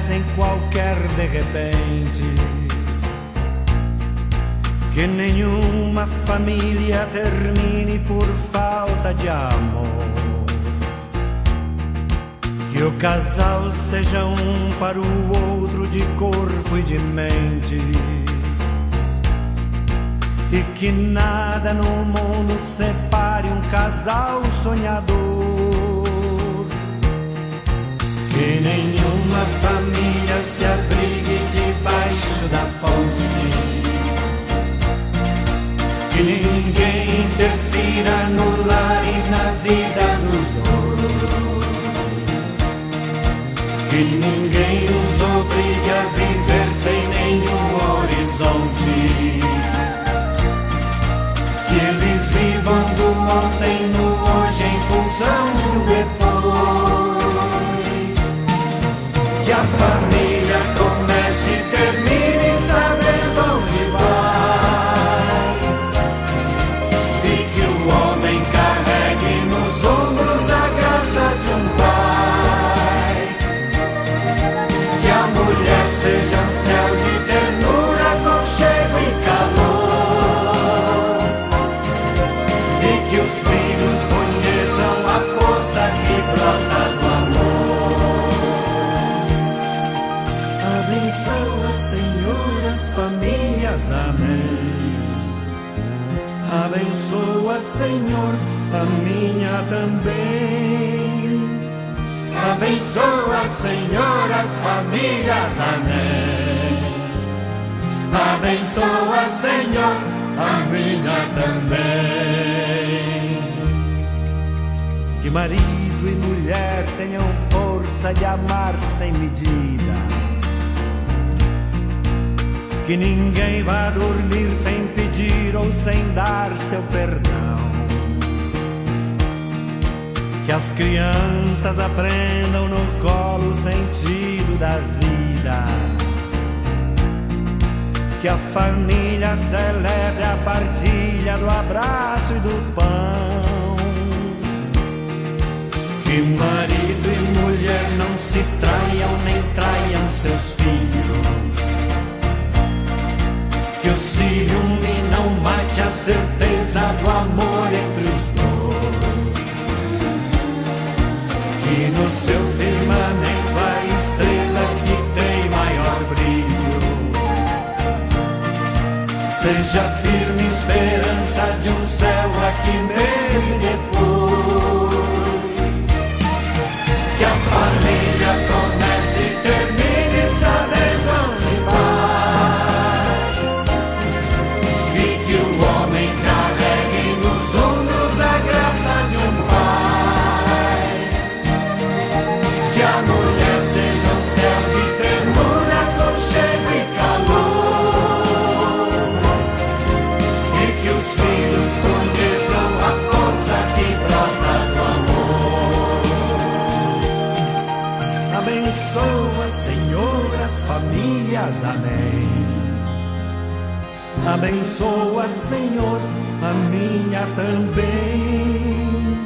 acontece em qualquer de repente. Que nenhuma família termine por falta de amor. Que o casal seja um para o outro de corpo e de mente. E que nada no mundo separe um casal sonhador. Que nenhuma família se abrigue debaixo da ponte. Que ninguém interfira no lar e na vida dos dois. Que ninguém os obrigue a viver sem nenhum horizonte. Que eles vivam do ontem no hoje em função do depois. Que a família comece e termine sabendo onde vai. E que o homem carregue nos ombros a graça de um pai. Que a mulher seja um céu de ternura, aconchego e calor. E que os filhos conheçam a força que brota do amor. Abençoa, Senhor, as famílias, amém. Abençoa, Senhor, a minha também. Abençoa, Senhor, as famílias, amém. Abençoa, Senhor, a minha também. Que marido e mulher tenham força de amar sem medida. Que ninguém vá dormir sem pedir ou sem dar seu perdão. Que as crianças aprendam no colo o sentido da vida. Que a família celebre a partilha do abraço e do pão. Que marido e mulher não se traiam nem traiam seus filhos. Que o ciúme não mate a certeza do amor entre os dois. Que no seu firmamento a estrela que tem maior brilho seja firme esperança de um céu aqui mesmo e depois. Que a família comece e termine sabendo onde vai. E que o homem carregue nos ombros a graça de um pai. Que a mulher seja um céu de ternura, aconchego e calor. E que os filhos conheçam a força que brota do amor. Abençoa, Senhor, as famílias, amém. Abençoa, Senhor, a minha também.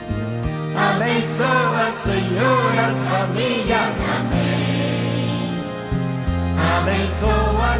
Abençoa, Senhor, as famílias, amém. Abençoa,